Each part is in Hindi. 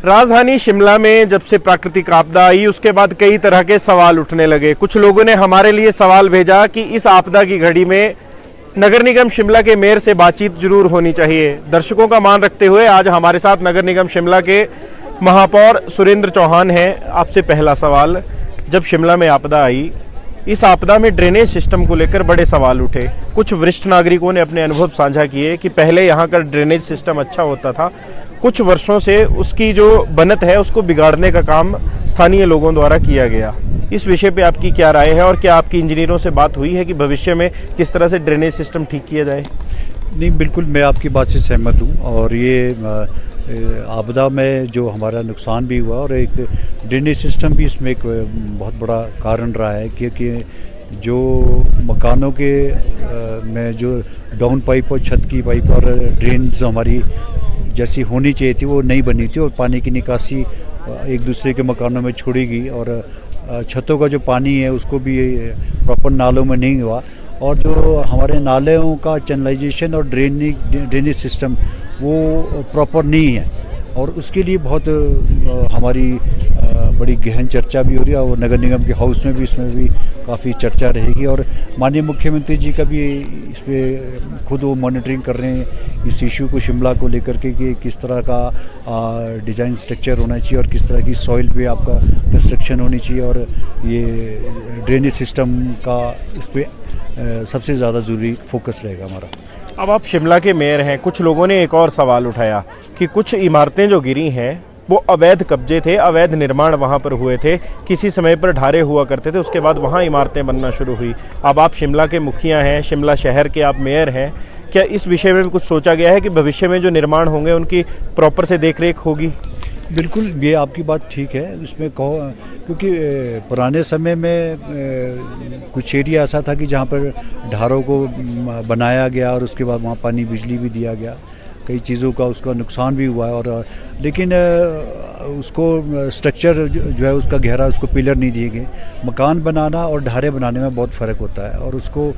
राजधानी शिमला में जब से प्राकृतिक आपदा आई उसके बाद कई तरह के सवाल उठने लगे। कुछ लोगों ने हमारे लिए सवाल भेजा कि इस आपदा की घड़ी में नगर निगम शिमला के मेयर से बातचीत जरूर होनी चाहिए। दर्शकों का मान रखते हुए आज हमारे साथ नगर निगम शिमला के महापौर सुरेंद्र चौहान हैं। आपसे पहला सवाल, जब शिमला में आपदा आई, इस आपदा में ड्रेनेज सिस्टम को लेकर बड़े सवाल उठे। कुछ वरिष्ठ नागरिकों ने अपने अनुभव साझा किए कि पहले यहाँ का ड्रेनेज सिस्टम अच्छा होता था, कुछ वर्षों से उसकी जो बनत है उसको बिगाड़ने का काम स्थानीय लोगों द्वारा किया गया। इस विषय पे आपकी क्या राय है और क्या आपकी इंजीनियरों से बात हुई है कि भविष्य में किस तरह से ड्रेनेज सिस्टम ठीक किया जाए? नहीं, बिल्कुल मैं आपकी बात से सहमत हूँ और ये आपदा में जो हमारा नुकसान भी हुआ और एक ड्रेनेज सिस्टम भी इसमें एक बहुत बड़ा कारण रहा है, क्योंकि जो मकानों के में जो डाउन पाइप और छत की पाइप और ड्रेन जो हमारी जैसी होनी चाहिए थी वो नहीं बनी थी और पानी की निकासी एक दूसरे के मकानों में छोड़ी गई और छतों का जो पानी है उसको भी प्रॉपर नालों में नहीं हुआ और जो हमारे नालों का चैनलाइजेशन और ड्रेनेज सिस्टम वो प्रॉपर नहीं है और उसके लिए बहुत हमारी बड़ी गहन चर्चा भी हो रही है और नगर निगम के हाउस में भी इसमें भी काफ़ी चर्चा रहेगी और माननीय मुख्यमंत्री जी का भी इस पर खुद वो मॉनिटरिंग कर रहे हैं इस इशू को शिमला को लेकर के कि किस तरह का डिज़ाइन स्ट्रक्चर होना चाहिए और किस तरह की सॉइल पे आपका कंस्ट्रक्शन होनी चाहिए और ये ड्रेनेज सिस्टम का इस पर सबसे ज़्यादा ज़रूरी फोकस रहेगा हमारा। अब आप शिमला के मेयर हैं, कुछ लोगों ने एक और सवाल उठाया कि कुछ इमारतें जो गिरी हैं वो अवैध कब्जे थे, अवैध निर्माण वहां पर हुए थे, किसी समय पर ढारे हुआ करते थे, उसके बाद वहां इमारतें बनना शुरू हुई। अब आप शिमला के मुखिया हैं, शिमला शहर के आप मेयर हैं, क्या इस विषय में कुछ सोचा गया है कि भविष्य में जो निर्माण होंगे उनकी प्रॉपर से देखरेख होगी? बिल्कुल, ये आपकी बात ठीक है। इसमें कहो क्योंकि पुराने समय में कुछ एरिया ऐसा था कि जहाँ पर ढारों को बनाया गया और उसके बाद वहाँ पानी बिजली भी दिया गया, कई चीज़ों का उसका नुकसान भी हुआ है और लेकिन उसको स्ट्रक्चर जो है उसका गहरा उसको पिलर नहीं दिए गए। मकान बनाना और ढारे बनाने में बहुत फ़र्क होता है और उसको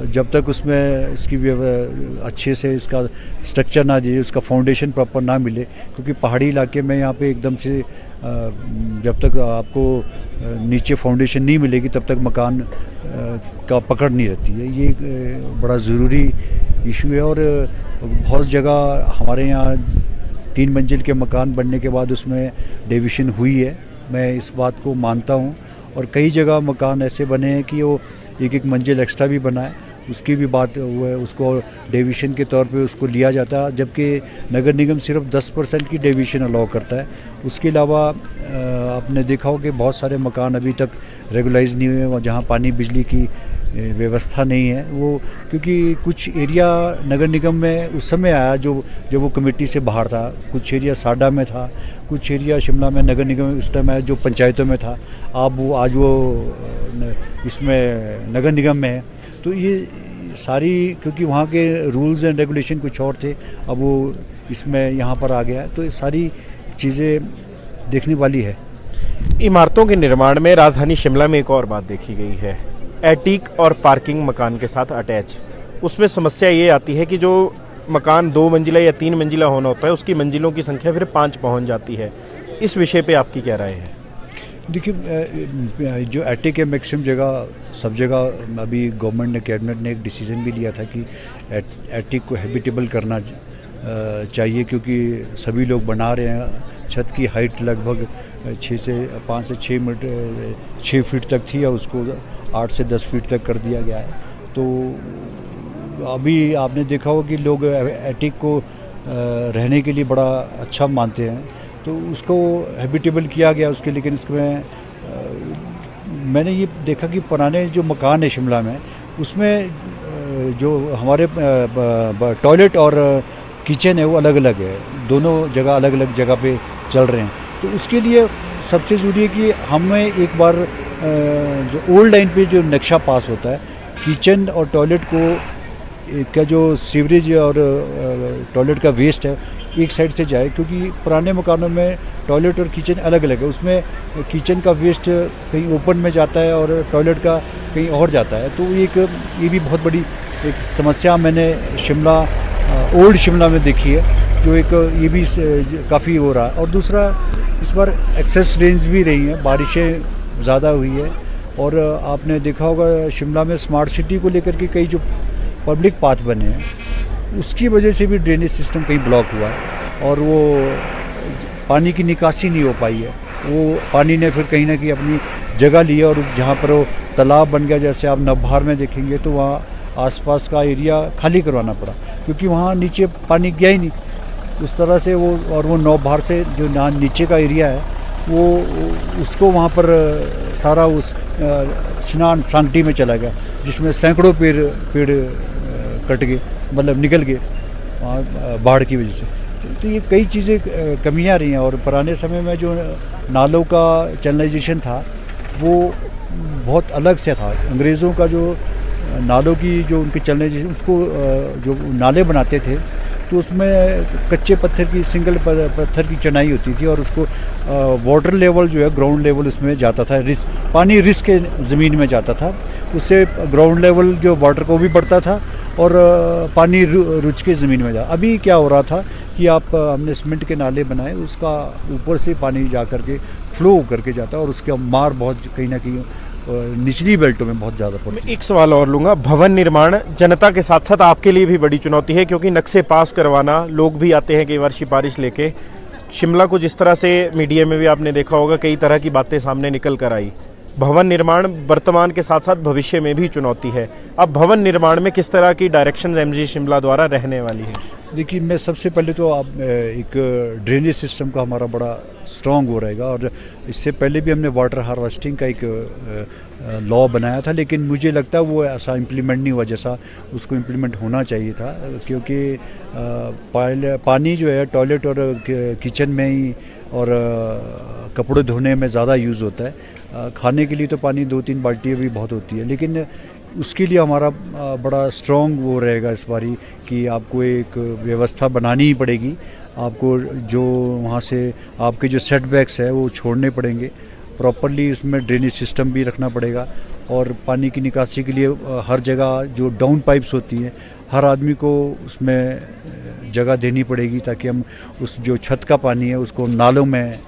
जब तक उसमें इसकी भी अच्छे से इसका स्ट्रक्चर ना दिए, उसका फाउंडेशन प्रॉपर ना मिले, क्योंकि पहाड़ी इलाके में यहाँ पे एकदम से जब तक आपको नीचे फाउंडेशन नहीं मिलेगी तब तक मकान का पकड़ नहीं रहती है। ये बड़ा ज़रूरी इशू है और बहुत जगह हमारे यहाँ 3 मंजिल के मकान बनने के बाद उसमें डिवीज़न हुई है, मैं इस बात को मानता हूँ और कई जगह मकान ऐसे बने हैं कि वो एक मंजिल एक्स्ट्रा भी बना है, उसकी भी बात हुआ है, उसको डिवीज़न के तौर पे उसको लिया जाता है, जबकि नगर निगम सिर्फ 10% की डिवीज़न अलाउ करता है। उसके अलावा आपने देखा हो कि बहुत सारे मकान अभी तक रेगुलाइज नहीं हुए जहाँ पानी बिजली की व्यवस्था नहीं है, वो क्योंकि कुछ एरिया नगर निगम में उस समय आया जब वो कमेटी से बाहर था, कुछ एरिया साडा में था, कुछ एरिया शिमला में नगर निगम उस टाइम आया जो पंचायतों में था, आज वो इसमें नगर निगम में है। तो ये सारी क्योंकि वहाँ के रूल्स एंड रेगुलेशन कुछ और थे, अब वो इसमें यहाँ पर आ गया है, तो ये सारी चीज़ें देखने वाली है। इमारतों के निर्माण में राजधानी शिमला में एक और बात देखी गई है, एटीक और पार्किंग मकान के साथ अटैच। उसमें समस्या ये आती है कि जो मकान 2 मंजिला या 3 मंजिला होना होता है उसकी मंजिलों की संख्या फिर 5 पहुंच जाती है। इस विषय पे आपकी क्या राय है? देखिए, जो एटिक है मैक्सिमम जगह सब जगह अभी गवर्नमेंट ने कैबिनेट ने एक डिसीजन भी लिया था कि एटिक को हैबिटेबल करना चाहिए, क्योंकि सभी लोग बना रहे हैं। छत की हाइट लगभग 5 से 6 फीट तक थी और उसको 8 से 10 फीट तक कर दिया गया है। तो अभी आपने देखा होगा कि लोग एटिक को रहने के लिए बड़ा अच्छा मानते हैं, तो उसको हैबिटेबल किया गया उसके। लेकिन इसमें मैंने ये देखा कि पुराने जो मकान है शिमला में उसमें जो हमारे टॉयलेट और किचन है वो अलग अलग है, दोनों जगह अलग अलग जगह पे चल रहे हैं। तो उसके लिए सबसे ज़रूरी है कि हमें एक बार जो ओल्ड लाइन पे जो नक्शा पास होता है, किचन और टॉयलेट को का जो सीवरेज और टॉयलेट का वेस्ट है एक साइड से जाए, क्योंकि पुराने मकानों में टॉयलेट और किचन अलग अलग है, उसमें किचन का वेस्ट कहीं ओपन में जाता है और टॉयलेट का कहीं और जाता है। तो ये भी बहुत बड़ी एक समस्या मैंने ओल्ड शिमला में देखी है। जो एक ये भी काफ़ी हो रहा है। और दूसरा इस बार एक्सेस रेंज भी रही है, बारिशें ज़्यादा हुई है। और आपने देखा होगा शिमला में स्मार्ट सिटी को लेकर के कई जो पब्लिक पाथ बने हैं उसकी वजह से भी ड्रेनेज सिस्टम कहीं ब्लॉक हुआ है और वो पानी की निकासी नहीं हो पाई है। वो पानी ने फिर कहीं ना कहीं अपनी जगह लिया और जहाँ पर वो तालाब बन गया, जैसे आप नवभार में देखेंगे तो वहाँ आसपास का एरिया खाली करवाना पड़ा क्योंकि वहाँ नीचे पानी गया ही नहीं उस तरह से। वो और वो नवभार से जो नीचे का एरिया है वो उसको वहाँ पर सारा उस स्नान सांगटी में चला गया जिसमें सैकड़ों पेड़ कट गए, मतलब निकल गए वहाँ बाढ़ की वजह से। तो ये कई चीज़ें कमियाँ रही हैं। और पुराने समय में जो नालों का चैनलाइजेशन था वो बहुत अलग से था। अंग्रेज़ों का जो नालों की जो उनकी चैनलाइजेशन, उसको जो नाले बनाते थे तो उसमें कच्चे पत्थर की, सिंगल पत्थर की चनाई होती थी और उसको वाटर लेवल जो है ग्राउंड लेवल उसमें जाता था, पानी रिस के ज़मीन में जाता था। उससे ग्राउंड लेवल जो वाटर को भी बढ़ता था और पानी रुच के ज़मीन में जा। अभी क्या हो रहा था कि हमने सीमेंट के नाले बनाए, उसका ऊपर से पानी जा कर के फ्लो करके जाता है और उसका मार बहुत कहीं ना कहीं निचली बेल्टों में बहुत ज़्यादा पड़ती है। एक सवाल और लूँगा, भवन निर्माण जनता के साथ साथ आपके लिए भी बड़ी चुनौती है क्योंकि नक्शे पास करवाना, लोग भी आते हैं कई बार सिफारिश लेके। शिमला को जिस तरह से मीडिया में भी आपने देखा होगा कई तरह की बातें सामने निकल कर आई। भवन निर्माण वर्तमान के साथ साथ भविष्य में भी चुनौती है। अब भवन निर्माण में किस तरह की डायरेक्शन एमजी शिमला द्वारा रहने वाली है? देखिए, मैं सबसे पहले तो आप एक ड्रेनेज सिस्टम का हमारा बड़ा स्ट्रॉन्ग हो रहेगा। और इससे पहले भी हमने वाटर हार्वेस्टिंग का एक लॉ बनाया था, लेकिन मुझे लगता है वो ऐसा इम्प्लीमेंट नहीं हुआ जैसा उसको इम्प्लीमेंट होना चाहिए था। क्योंकि पानी जो है टॉयलेट और किचन में ही और कपड़े धोने में ज़्यादा यूज़ होता है। खाने के लिए तो पानी 2-3 बाल्टियाँ भी बहुत होती है, लेकिन उसके लिए हमारा बड़ा स्ट्रॉन्ग वो रहेगा इस बारी कि आपको एक व्यवस्था बनानी ही पड़ेगी। आपको जो वहाँ से आपके जो सेटबैक्स है वो छोड़ने पड़ेंगे, प्रॉपरली उसमें ड्रेनेज सिस्टम भी रखना पड़ेगा। और पानी की निकासी के लिए हर जगह जो डाउन पाइप्स होती हैं हर आदमी को उसमें जगह देनी पड़ेगी ताकि हम उस जो छत का पानी है उसको नालों में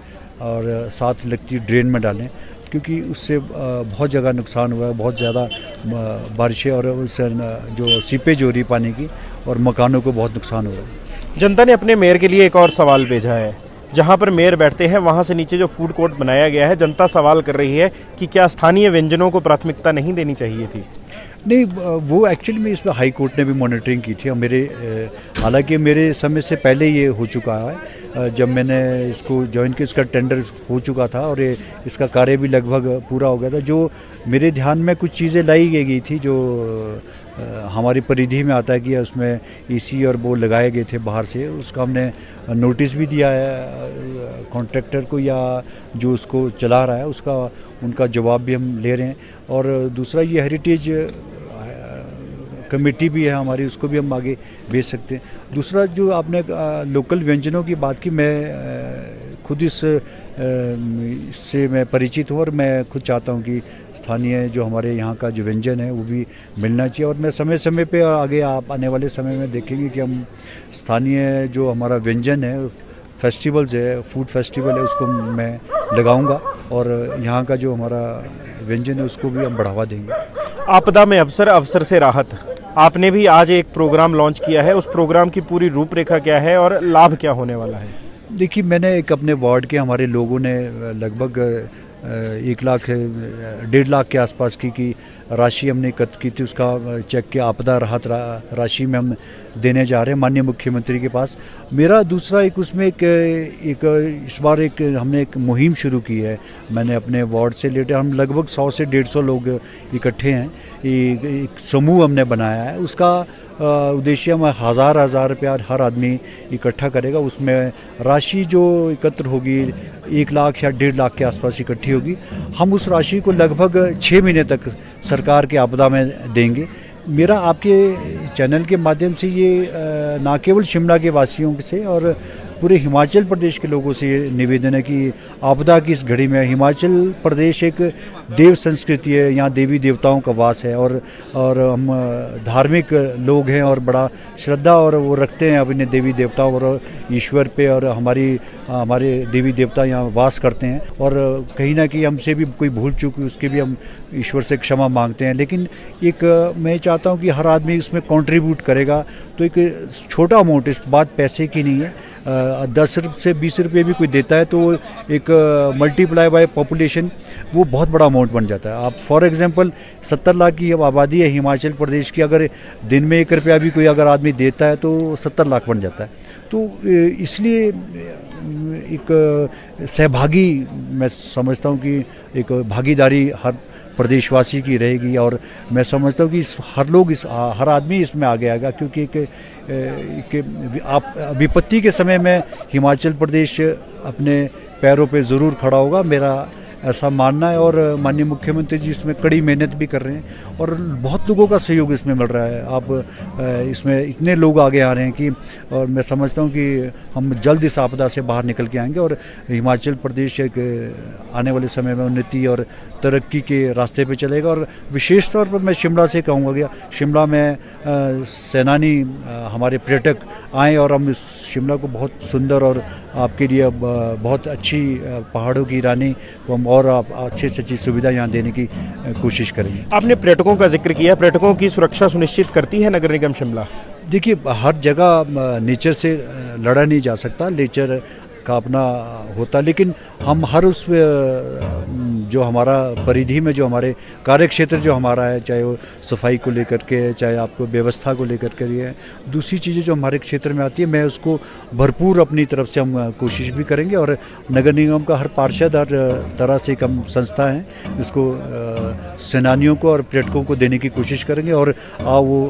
और साथ लगती ड्रेन में डालें, क्योंकि उससे बहुत जगह नुकसान हुआ है। बहुत ज़्यादा बारिशें और उससे जो सीपेज हो रही पानी की और मकानों को बहुत नुकसान हुआ है। जनता ने अपने मेयर के लिए एक और सवाल भेजा है। जहां पर मेयर बैठते हैं वहां से नीचे जो फूड कोर्ट बनाया गया है, जनता सवाल कर रही है कि क्या स्थानीय व्यंजनों को प्राथमिकता नहीं देनी चाहिए थी? नहीं, वो एक्चुअली में इसमें हाई कोर्ट ने भी मॉनिटरिंग की थी। हालांकि मेरे समय से पहले ये हो चुका है। जब मैंने इसको ज्वाइन किया इसका टेंडर हो चुका था और इसका कार्य भी लगभग पूरा हो गया था। जो मेरे ध्यान में कुछ चीज़ें लाई गई थी जो हमारी परिधि में आता है कि उसमें ईसी और वो लगाए गए थे बाहर से, उसका हमने नोटिस भी दिया है कॉन्ट्रैक्टर को या जो उसको चला रहा है उसका, उनका जवाब भी हम ले रहे हैं। और दूसरा ये हेरिटेज कमेटी भी है हमारी, उसको भी हम आगे भेज सकते हैं। दूसरा जो आपने लोकल व्यंजनों की बात की, मैं खुद इससे मैं परिचित हूँ और मैं खुद चाहता हूँ कि स्थानीय जो हमारे यहाँ का जो व्यंजन है वो भी मिलना चाहिए। और मैं समय समय पे आगे आप आने वाले समय में देखेंगे कि हम स्थानीय जो हमारा व्यंजन है, फेस्टिवल्स है, फूड फेस्टिवल है, उसको मैं लगाऊंगा और यहाँ का जो हमारा व्यंजन है उसको भी हम बढ़ावा देंगे। आपदा में अवसर, अवसर से राहत, आपने भी आज एक प्रोग्राम लॉन्च किया है। उस प्रोग्राम की पूरी रूपरेखा क्या है और लाभ क्या होने वाला है? देखिए, मैंने एक अपने वार्ड के हमारे लोगों ने लगभग 1-1.5 लाख के आसपास की राशि हमने एकत्र की थी। उसका चेक के आपदा राहत राशि में हम देने जा रहे हैं माननीय मुख्यमंत्री के पास। मेरा दूसरा एक उसमें एक इस बार हमने एक मुहिम शुरू की है। मैंने अपने वार्ड से रिलेटेड हम लगभग 100 से 150 लोग इकट्ठे हैं। एक समूह हमने बनाया है। उसका उद्देश्य हम 1000 रुपया हर आदमी इकट्ठा करेगा। उसमें राशि जो एकत्र होगी 1 लाख या 1.5 लाख के आसपास इकट्ठी होगी। हम उस राशि को लगभग 6 महीने तक सरकार के आपदा में देंगे। मेरा आपके चैनल के माध्यम से ये ना केवल शिमला के वासियों से और पूरे हिमाचल प्रदेश के लोगों से ये निवेदन है कि आपदा की इस घड़ी में हिमाचल प्रदेश एक देव संस्कृति है, यहाँ देवी देवताओं का वास है और हम धार्मिक लोग हैं और बड़ा श्रद्धा और वो रखते हैं अपने देवी देवताओं और ईश्वर पे, और हमारे देवी देवता यहाँ वास करते हैं और कहीं ना कहीं हमसे भी कोई भूल चूक हुई उसके भी हम ईश्वर से क्षमा मांगते हैं। लेकिन एक मैं चाहता हूँ कि हर आदमी इसमें कंट्रीब्यूट करेगा, तो एक छोटा अमाउंट, इस बात पैसे की नहीं है, 10 से 20 रुपये भी कोई देता है तो एक मल्टीप्लाई बाय पॉपुलेशन वो बहुत बड़ा अमाउंट बन जाता है। आप फॉर एग्जांपल 70 लाख की अब आबादी है हिमाचल प्रदेश की, अगर दिन में 1 रुपया भी कोई अगर आदमी देता है तो 70 लाख बन जाता है। तो इसलिए एक सहभागी मैं समझता हूँ कि एक भागीदारी हर प्रदेशवासी की रहेगी और मैं समझता हूँ कि हर आदमी इसमें आगे आएगा, क्योंकि आप विपत्ति के समय में हिमाचल प्रदेश अपने पैरों पे ज़रूर खड़ा होगा, मेरा ऐसा मानना है। और माननीय मुख्यमंत्री जी इसमें कड़ी मेहनत भी कर रहे हैं और बहुत लोगों का सहयोग इसमें मिल रहा है। आप इसमें इतने लोग आगे आ रहे हैं कि, और मैं समझता हूं कि हम जल्द इस आपदा से बाहर निकल के आएंगे और हिमाचल प्रदेश एक आने वाले समय में उन्नति और तरक्की के रास्ते पे चलेगा। और विशेष तौर पर मैं शिमला से कहूँगा कि शिमला में सैलानी हमारे पर्यटक आएँ और हम इस शिमला को बहुत सुंदर और आपके लिए बहुत अच्छी पहाड़ों की रानी को हम और आप अच्छे से अच्छी सुविधा यहाँ देने की कोशिश करेंगे। आपने पर्यटकों का जिक्र किया, पर्यटकों की सुरक्षा सुनिश्चित करती है नगर निगम शिमला? देखिए, हर जगह नेचर से लड़ा नहीं जा सकता, नेचर का अपना होता, लेकिन हम हर उस जो हमारा परिधि में जो हमारे कार्य क्षेत्र जो हमारा है, चाहे वो सफाई को लेकर के है, चाहे आपको व्यवस्था को लेकर के है, दूसरी चीज़ें जो हमारे क्षेत्र में आती है, मैं उसको भरपूर अपनी तरफ से हम कोशिश भी करेंगे। और नगर निगम का हर पार्षद हर तरह से एक हम संस्था है इसको सेनानियों को और पर्यटकों को देने की कोशिश करेंगे। और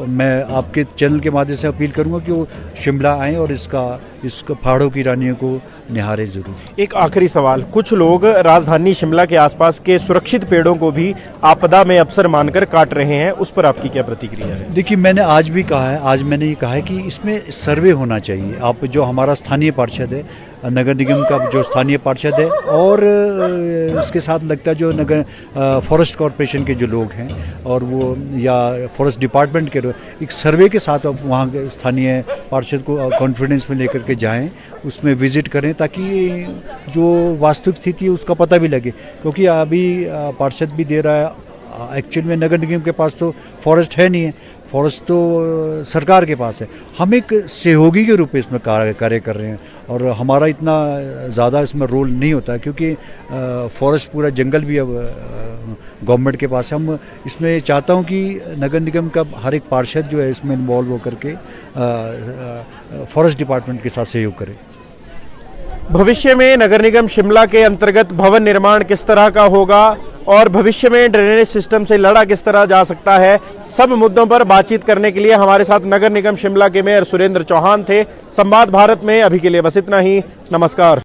मैं आपके चैनल के माध्यम से अपील करूँगा कि वो शिमला आएँ और इसका पहाड़ों की रानियों को निहारे जरूर। एक आखिरी सवाल, कुछ लोग राजधानी शिमला के आसपास के सुरक्षित पेड़ों को भी आपदा में अवसर मानकर काट रहे हैं, उस पर आपकी क्या प्रतिक्रिया है? देखिए, मैंने आज मैंने ये कहा है कि इसमें सर्वे होना चाहिए। आप जो हमारा स्थानीय पार्षद है, नगर निगम का जो स्थानीय पार्षद है और उसके साथ लगता है जो नगर फॉरेस्ट कॉरपोरेशन के जो लोग हैं और वो या फॉरेस्ट डिपार्टमेंट के एक सर्वे के साथ आप वहाँ के स्थानीय पार्षद को कॉन्फिडेंस में लेकर के जाएं, उसमें विजिट करें ताकि जो वास्तविक स्थिति है उसका पता भी लगे। क्योंकि अभी पार्षद भी दे रहा है, एक्चुअल में नगर निगम के पास तो फॉरेस्ट है नहीं है, फॉरेस्ट तो सरकार के पास है। हम एक सहयोगी के रूप में इसमें कार्य कर रहे हैं और हमारा इतना ज़्यादा इसमें रोल नहीं होता है, क्योंकि फॉरेस्ट पूरा जंगल भी अब गवर्नमेंट के पास है। हम इसमें चाहता हूं कि नगर निगम का हर एक पार्षद जो है इसमें इन्वॉल्व होकर के फॉरेस्ट डिपार्टमेंट के साथ सहयोग करे। भविष्य में नगर निगम शिमला के अंतर्गत भवन निर्माण किस तरह का होगा और भविष्य में ड्रेनेज सिस्टम से लड़ा किस तरह जा सकता है, सब मुद्दों पर बातचीत करने के लिए हमारे साथ नगर निगम शिमला के मेयर सुरेंद्र चौहान थे। संवाद भारत में अभी के लिए बस इतना ही। नमस्कार।